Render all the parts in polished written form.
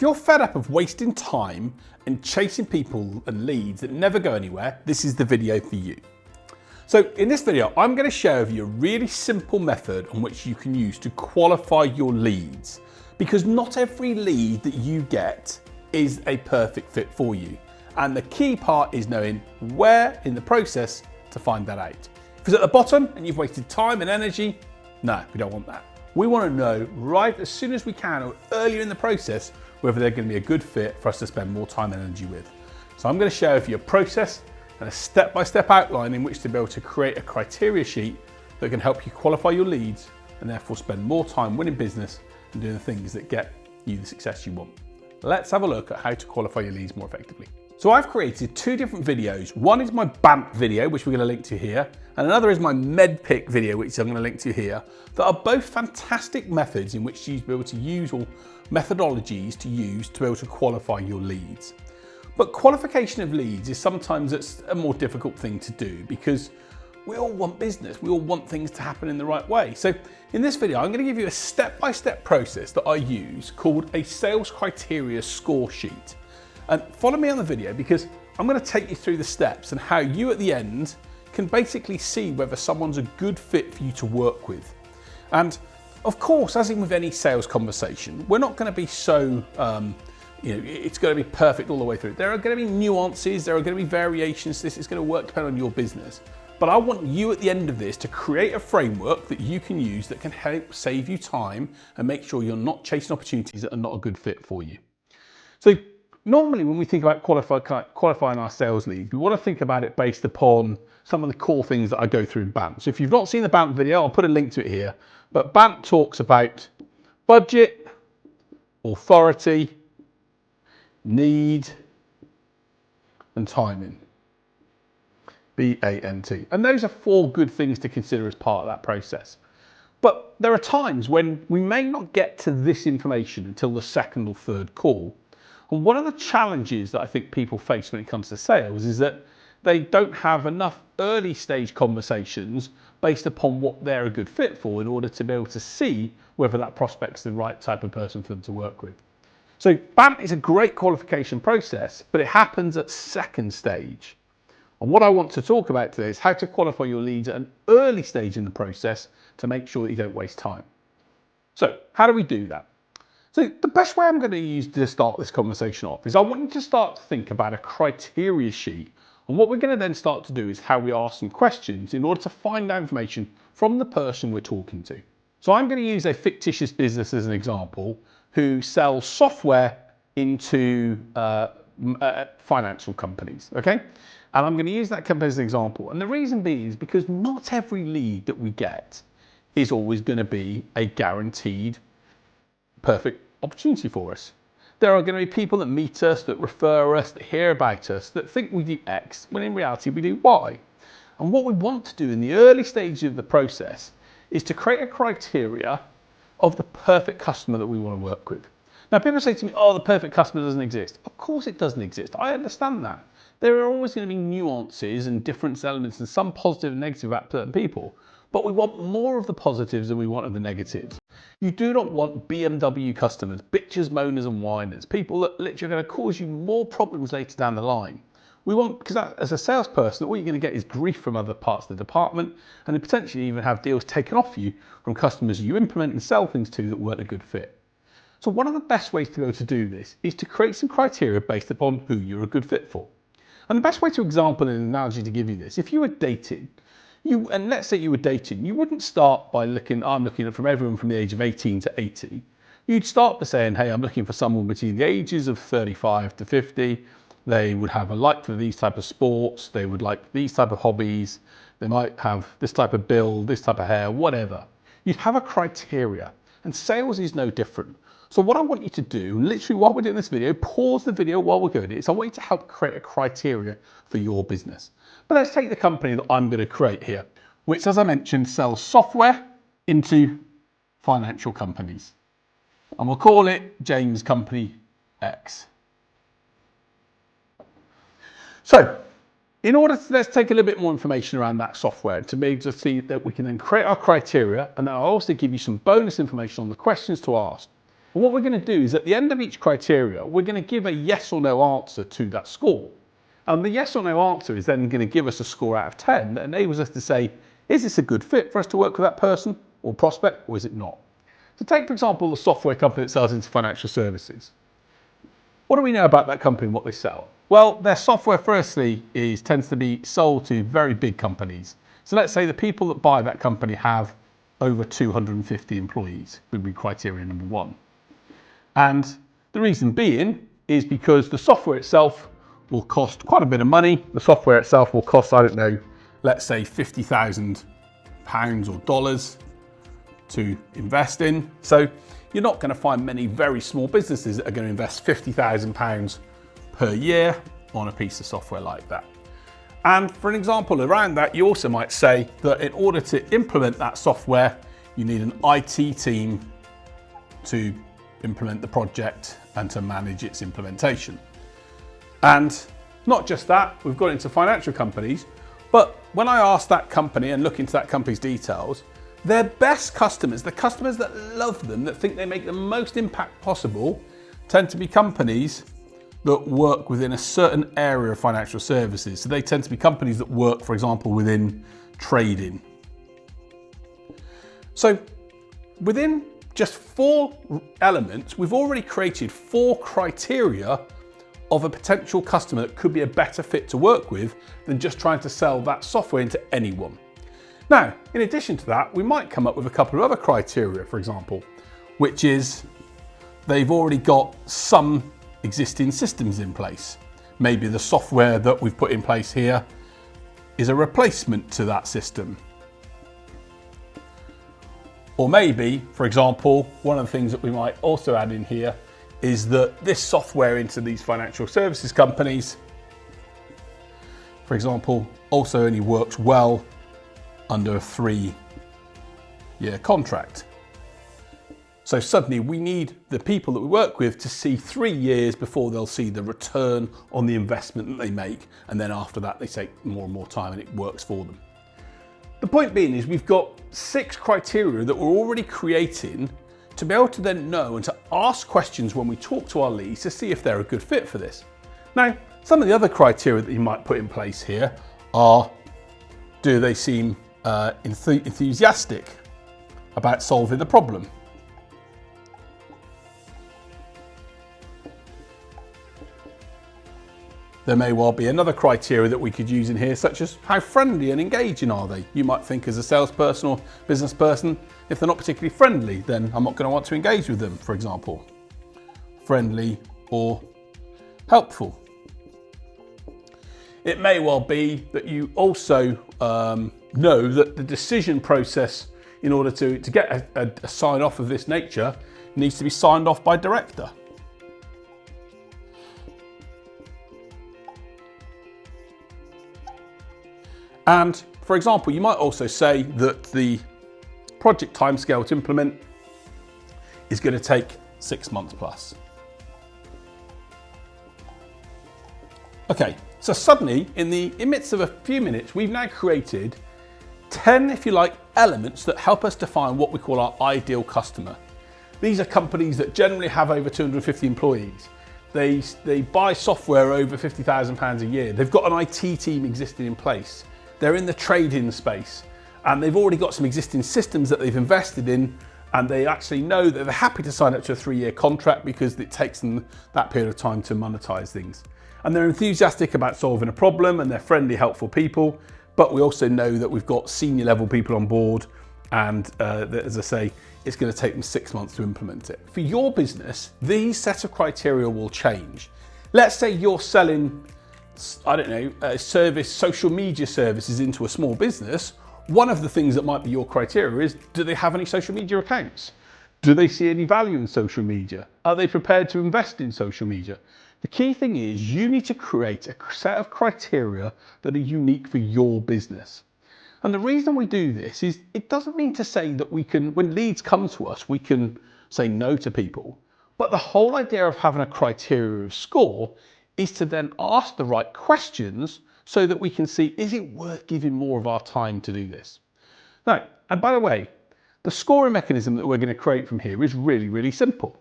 If you're fed up of wasting time and chasing people and leads that never go anywhere, this is the video for you. So in this video, I'm going to share with you a really simple method on which you can use to qualify your leads, because not every lead that you get is a perfect fit for you. And the key part is knowing where in the process to find that out. If it's at the bottom and you've wasted time and energy, no, we don't want that. We want to know right as soon as we can or earlier in the process whether they're going to be a good fit for us to spend more time and energy with. So I'm going to share with you a process and a step-by-step outline in which to be able to create a criteria sheet that can help you qualify your leads and therefore spend more time winning business and doing the things that get you the success you want. Let's have a look at how to qualify your leads more effectively. So I've created two different videos. One is my BAMP video, which we're going to link to here, and another is my MedPick video, which I'm going to link to here, that are both fantastic methods in which you'll be able to use, or methodologies to use to be able to qualify your leads. But qualification of leads is sometimes it's a more difficult thing to do because we all want business. We all want things to happen in the right way. So in this video, I'm going to give you a step-by-step process that I use called a sales criteria score sheet. And follow me on the video because I'm going to take you through the steps and how you at the end can basically see whether someone's a good fit for you to work with. And of course, as in with any sales conversation, we're not going to be so, it's going to be perfect all the way through. There are going to be nuances, there are going to be variations. This is going to work depending on your business. But I want you at the end of this to create a framework that you can use that can help save you time and make sure you're not chasing opportunities that are not a good fit for you. So normally when we think about qualifying our sales leads, we want to think about it based upon some of the core things that I go through in BAMP. So if you've not seen the BAMP video, I'll put a link to it here. But BAMP talks about budget, authority, need, and timing. BANT. And those are four good things to consider as part of that process. But there are times when we may not get to this information until the second or third call. And one of the challenges that I think people face when it comes to sales is that they don't have enough early stage conversations based upon what they're a good fit for in order to be able to see whether that prospect's the right type of person for them to work with. So BAMP is a great qualification process, but it happens at second stage. And what I want to talk about today is how to qualify your leads at an early stage in the process to make sure that you don't waste time. So how do we do that? So the best way I'm going to use to start this conversation off is I want you to start to think about a criteria sheet. And what we're going to then start to do is how we ask some questions in order to find out information from the person we're talking to. So I'm going to use a fictitious business as an example who sells software into financial companies, okay? And I'm going to use that company as an example. And the reason being is because not every lead that we get is always going to be a guaranteed perfect opportunity for us. There are going to be people that meet us, that refer us, that hear about us, that think we do X, when in reality we do Y. And what we want to do in the early stages of the process is to create a criteria of the perfect customer that we want to work with. Now people say to me, oh, the perfect customer doesn't exist. Of course it doesn't exist. I understand that. There are always going to be nuances and different elements and some positive and negative about certain people, but we want more of the positives than we want of the negatives. You do not want BMW customers, bitches, moaners and whiners, people that literally are going to cause you more problems later down the line. We want, because as a salesperson, all you're going to get is grief from other parts of the department and then potentially even have deals taken off you from customers you implement and sell things to that weren't a good fit. So one of the best ways to be able to do this is to create some criteria based upon who you're a good fit for. And the best way to example an analogy to give you this, if you were dating, and let's say you were dating, you wouldn't start by I'm looking at from everyone from the age of 18 to 80. You'd start by saying, hey, I'm looking for someone between the ages of 35 to 50. They would have a like for these type of sports. They would like these type of hobbies. They might have this type of build, this type of hair, whatever. You'd have a criteria, and sales is no different. So what I want you to do, literally while we're doing this video, pause the video while we're doing it, is I want you to help create a criteria for your business. But let's take the company that I'm going to create here, which, as I mentioned, sells software into financial companies. And we'll call it James Company X. So in order to, let's take a little bit more information around that software to be able to see that we can then create our criteria, and then I'll also give you some bonus information on the questions to ask. And what we're going to do is at the end of each criteria, we're going to give a yes or no answer to that score. And the yes or no answer is then going to give us a score out of 10 that enables us to say, is this a good fit for us to work with that person or prospect, or is it not? So take, for example, the software company that sells into financial services. What do we know about that company and what they sell? Well, their software, firstly, tends to be sold to very big companies. So let's say the people that buy that company have over 250 employees, would be criteria number one. And the reason being is because the software itself will cost quite a bit of money. The software itself will cost, I don't know, let's say £50,000 or dollars to invest in. So you're not going to find many very small businesses that are going to invest £50,000 per year on a piece of software like that. And for an example around that, you also might say that in order to implement that software, you need an IT team to implement the project and to manage its implementation. And not just that, we've got into financial companies, but when I ask that company and look into that company's details, their best customers, the customers that love them, that think they make the most impact possible, tend to be companies that work within a certain area of financial services. So they tend to be companies that work, for example, within trading. So within just 4 elements, we've already created 4 criteria of a potential customer that could be a better fit to work with than just trying to sell that software into anyone. Now, in addition to that, we might come up with a couple of other criteria, for example, which is they've already got some existing systems in place. Maybe the software that we've put in place here is a replacement to that system. Or maybe, for example, one of the things that we might also add in here is that this software into these financial services companies, for example, also only works well under a 3-year contract. So suddenly we need the people that we work with to see 3 years before they'll see the return on the investment that they make. And then after that, they take more and more time and it works for them. The point being is we've got 6 criteria that we're already creating to be able to then know and to ask questions when we talk to our leads to see if they're a good fit for this. Now, some of the other criteria that you might put in place here are, do they seem enthusiastic about solving the problem? There may well be another criteria that we could use in here, such as how friendly and engaging are they? You might think as a salesperson or business person, if they're not particularly friendly, then I'm not going to want to engage with them, for example. Friendly or helpful. It may well be that you also know that the decision process in order to get a sign off of this nature needs to be signed off by director. And for example, you might also say that the project timescale to implement is going to take 6 months plus. Okay, so suddenly in the midst of a few minutes, we've now created 10, if you like, elements that help us define what we call our ideal customer. These are companies that generally have over 250 employees. They buy software over £50,000 a year. They've got an IT team existing in place. They're in the trading space and they've already got some existing systems that they've invested in, and they actually know that they're happy to sign up to a 3-year contract because it takes them that period of time to monetize things. And they're enthusiastic about solving a problem and they're friendly, helpful people. But we also know that we've got senior level people on board and as I say, it's going to take them 6 months to implement it. For your business, these set of criteria will change. Let's say you're selling, I don't know, social media services into a small business. One of the things that might be your criteria is, do they have any social media accounts? Do they see any value in social media? Are they prepared to invest in social media? The key thing is you need to create a set of criteria that are unique for your business. And the reason we do this is it doesn't mean to say that we can, when leads come to us, we can say no to people. But the whole idea of having a criteria of score is to then ask the right questions so that we can see, is it worth giving more of our time to do this? Now, and by the way, the scoring mechanism that we're going to create from here is really, really simple.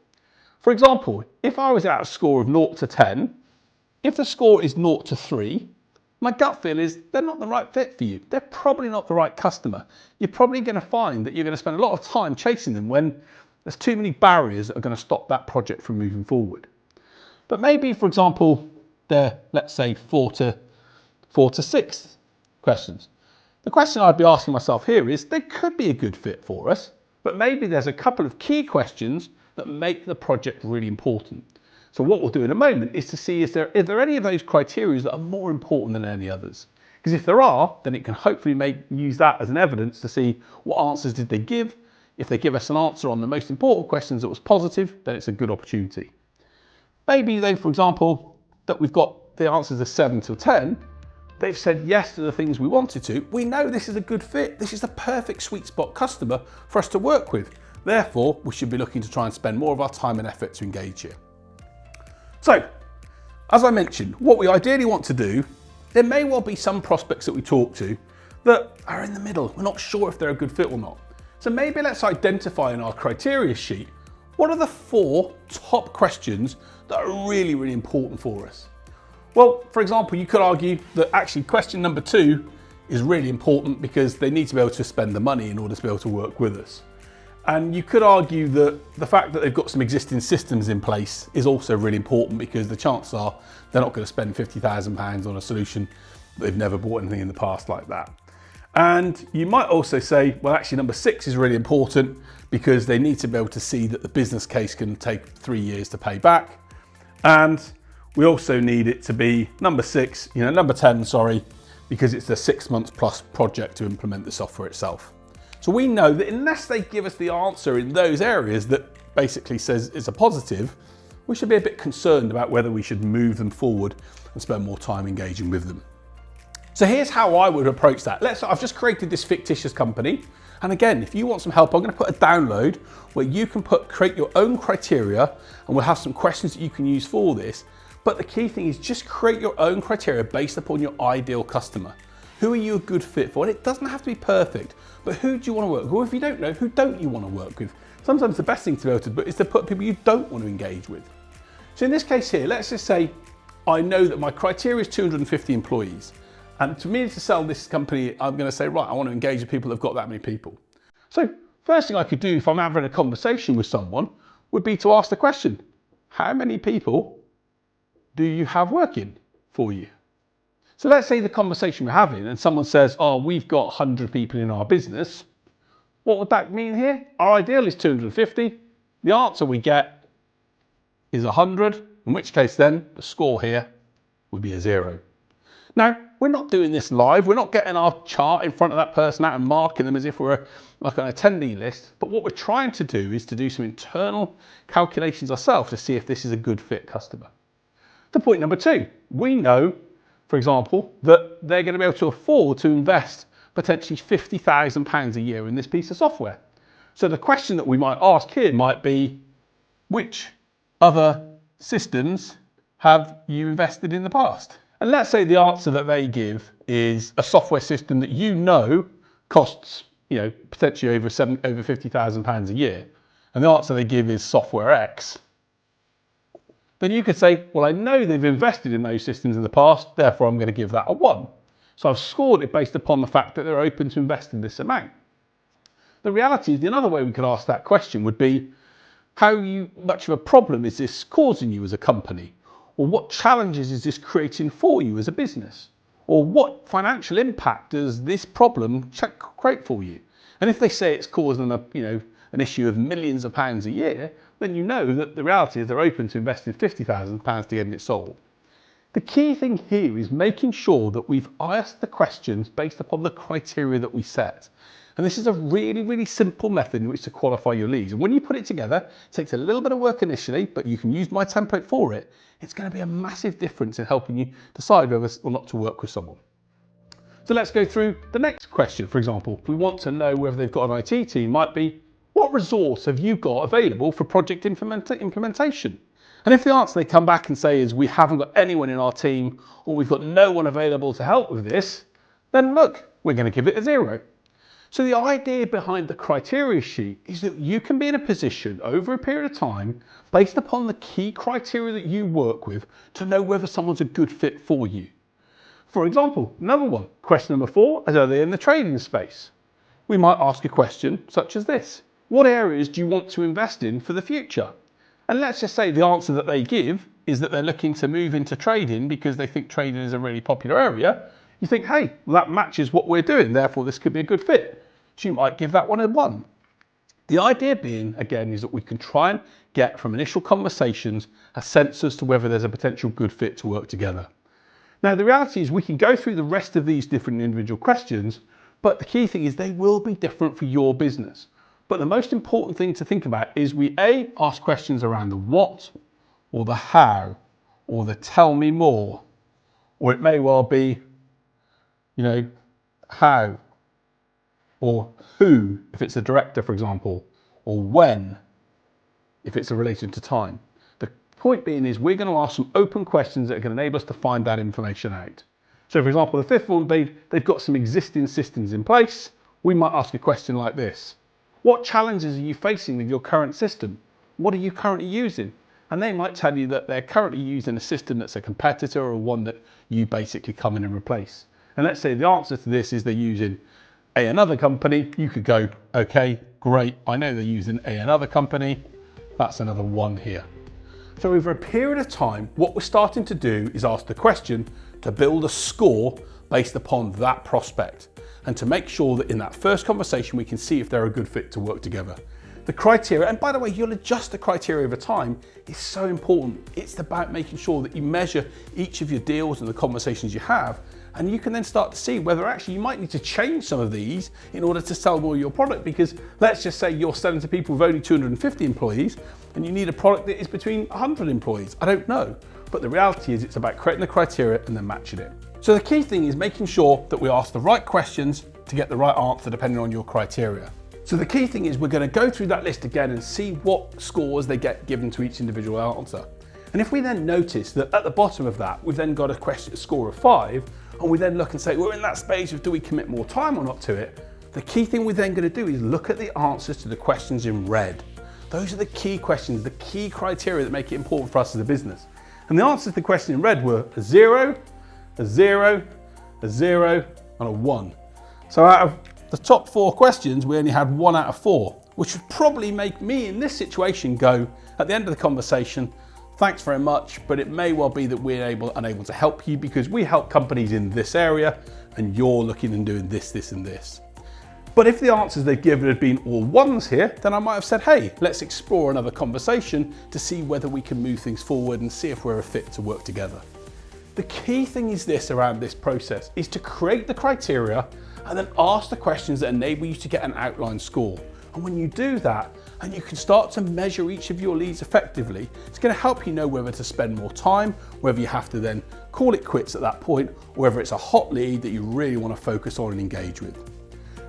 For example, if I was at a score of 0 to 10, if the score is 0 to 3, my gut feel is they're not the right fit for you. They're probably not the right customer. You're probably going to find that you're going to spend a lot of time chasing them when there's too many barriers that are going to stop that project from moving forward. But maybe, for example, they're, let's say, 4 to 6 questions. The question I'd be asking myself here is, they could be a good fit for us, but maybe there's a couple of key questions that make the project really important. So what we'll do in a moment is to see is there any of those criteria that are more important than any others. Because if there are, then it can hopefully use that as an evidence to see what answers did they give. If they give us an answer on the most important questions that was positive, then it's a good opportunity. Maybe then, for example, that we've got the answers of 7 to 10, they've said yes to the things we wanted to. We know this is a good fit. This is the perfect sweet spot customer for us to work with. Therefore, we should be looking to try and spend more of our time and effort to engage here. So, as I mentioned, what we ideally want to do, there may well be some prospects that we talk to that are in the middle. We're not sure if they're a good fit or not. So maybe let's identify in our criteria sheet, what are the 4 top questions that are really, really important for us? Well, for example, you could argue that actually question number 2 is really important because they need to be able to spend the money in order to be able to work with us. And you could argue that the fact that they've got some existing systems in place is also really important because the chances are they're not going to spend £50,000 on a solution that they've never bought anything in the past like that. And you might also say, well, actually number 6 is really important because they need to be able to see that the business case can take 3 years to pay back. And we also need it to be number 10, because it's a 6 months plus project to implement the software itself. So we know that unless they give us the answer in those areas that basically says it's a positive, we should be a bit concerned about whether we should move them forward and spend more time engaging with them. So here's how I would approach that. I've just created this fictitious company. And again, if you want some help, I'm going to put a download where you can create your own criteria, and we'll have some questions that you can use for this. But the key thing is just create your own criteria based upon your ideal customer. Who are you a good fit for? And it doesn't have to be perfect, but who do you want to work with? Or if you don't know, who don't you want to work with? Sometimes the best thing to be able to do is to put people you don't want to engage with. So in this case here, let's just say I know that my criteria is 250 employees. And to me to sell this company, I'm going to say, right, I want to engage with people that have got that many people. So first thing I could do if I'm having a conversation with someone would be to ask the question, how many people do you have working for you? So let's say the conversation we're having and someone says, oh, we've got 100 people in our business. What would that mean here? Our ideal is 250. The answer we get is 100, in which case then the score here would be a 0. Now, we're not doing this live. We're not getting our chart in front of that person out and marking them as if we're like an attendee list. But what we're trying to do is to do some internal calculations ourselves to see if this is a good fit customer. To point number 2, we know, for example, that they're going to be able to afford to invest potentially £50,000 a year in this piece of software. So the question that we might ask here might be, which other systems have you invested in the past? And let's say the answer that they give is a software system that you know costs, potentially over £50,000 a year. And the answer they give is software X. Then you could say, well, I know they've invested in those systems in the past, therefore I'm going to give that a 1. So I've scored it based upon the fact that they're open to investing this amount. The reality is, another way we could ask that question would be, how much of a problem is this causing you as a company? Or what challenges is this creating for you as a business? Or what financial impact does this problem create for you? And if they say it's causing an issue of millions of pounds a year, then you know that the reality is they're open to investing £50,000 to getting it sold. The key thing here is making sure that we've asked the questions based upon the criteria that we set. And this is a really, really simple method in which to qualify your leads. And when you put it together, it takes a little bit of work initially, but you can use my template for it. It's going to be a massive difference in helping you decide whether or not to work with someone. So let's go through the next question. For example, if we want to know whether they've got an IT team, might be, what resource have you got available for project implementation? And if the answer they come back and say is we haven't got anyone in our team, or we've got no one available to help with this, then look, we're going to give it a 0. So the idea behind the criteria sheet is that you can be in a position over a period of time, based upon the key criteria that you work with, to know whether someone's a good fit for you. For example, number one, question number 4 is, are they in the trading space? We might ask a question such as this: what areas do you want to invest in for the future? And let's just say the answer that they give is that they're looking to move into trading because they think trading is a really popular area. You think, hey, well, that matches what we're doing, therefore this could be a good fit. So you might give that one a 1. The idea being, again, is that we can try and get from initial conversations a sense as to whether there's a potential good fit to work together. Now, the reality is we can go through the rest of these different individual questions, but the key thing is they will be different for your business. But the most important thing to think about is we ask questions around the what, or the how, or the tell me more, or it may well be, how, or who, if it's a director, for example, or when, if it's a relation to time. The point being is we're going to ask some open questions that can enable us to find that information out. So for example, the 5th one, they've got some existing systems in place. We might ask a question like this: what challenges are you facing with your current system? What are you currently using? And they might tell you that they're currently using a system that's a competitor or one that you basically come in and replace. And let's say the answer to this is they're using another company. You could go, okay, great, I know they're using another company. That's another 1 here. So over a period of time, what we're starting to do is ask the question to build a score based upon that prospect, and to make sure that in that first conversation we can see if they're a good fit to work together. The criteria, and by the way, you'll adjust the criteria over time, is so important. It's about making sure that you measure each of your deals and the conversations you have, and you can then start to see whether actually you might need to change some of these in order to sell more of your product. Because let's just say you're selling to people with only 250 employees and you need a product that is between 100 employees. I don't know, but the reality is it's about creating the criteria and then matching it. So the key thing is making sure that we ask the right questions to get the right answer depending on your criteria. So the key thing is we're going to go through that list again and see what scores they get given to each individual answer. And if we then notice that at the bottom of that, we've then got a score of 5, and we then look and say, we're in that space of do we commit more time or not to it, the key thing we're then going to do is look at the answers to the questions in red. Those are the key questions, the key criteria that make it important for us as a business. And the answers to the question in red were a 0, a 0, a 0, and a 1. So out of the top 4 questions, we only had 1 out of 4, which would probably make me in this situation go, at the end of the conversation, thanks very much, but it may well be that we're unable to help you because we help companies in this area and you're looking and doing this, this, and this. But if the answers they've given had been all 1s here, then I might have said, hey, let's explore another conversation to see whether we can move things forward and see if we're a fit to work together. The key thing is this around this process is to create the criteria and then ask the questions that enable you to get an outline score. And when you do that, and you can start to measure each of your leads effectively, it's going to help you know whether to spend more time, whether you have to then call it quits at that point, or whether it's a hot lead that you really want to focus on and engage with.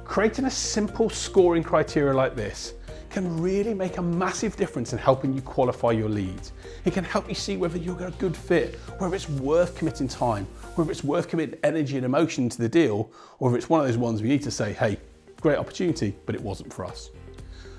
Creating a simple scoring criteria like this can really make a massive difference in helping you qualify your leads. It can help you see whether you're a good fit, whether it's worth committing time, whether it's worth committing energy and emotion to the deal, or if it's one of those ones we need to say, hey, great opportunity, but it wasn't for us.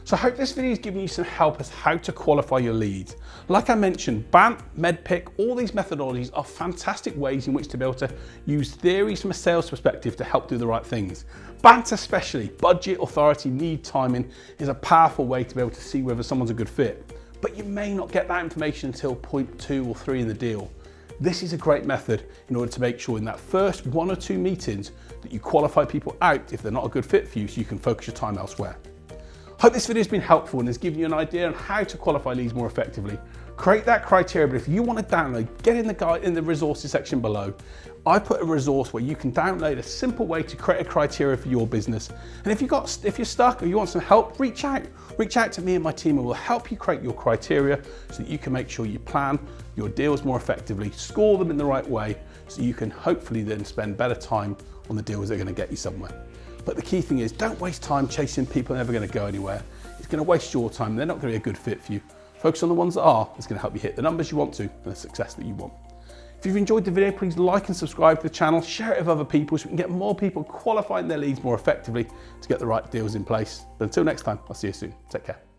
So I hope this video has given you some help as how to qualify your leads. Like I mentioned, BANT, MEDPIC, all these methodologies are fantastic ways in which to be able to use theories from a sales perspective to help do the right things. BANT especially, budget, authority, need, timing, is a powerful way to be able to see whether someone's a good fit. But you may not get that information until point 2 or 3 in the deal. This is a great method in order to make sure in that first 1 or 2 meetings that you qualify people out if they're not a good fit for you, so you can focus your time elsewhere. Hope this video has been helpful and has given you an idea on how to qualify leads more effectively. Create that criteria, but if you want to download, get in the guide in the resources section below. I put a resource where you can download a simple way to create a criteria for your business. And if you're stuck or you want some help, reach out to me and my team, and we'll help you create your criteria so that you can make sure you plan your deals more effectively, score them in the right way, so you can hopefully then spend better time on the deals that are going to get you somewhere. But the key thing is, don't waste time chasing people that are never going to go anywhere. It's going to waste your time. They're not going to be a good fit for you. Focus on the ones that are. It's going to help you hit the numbers you want to and the success that you want. If you've enjoyed the video, please like and subscribe to the channel, share it with other people so we can get more people qualifying their leads more effectively to get the right deals in place. But until next time, I'll see you soon. Take care.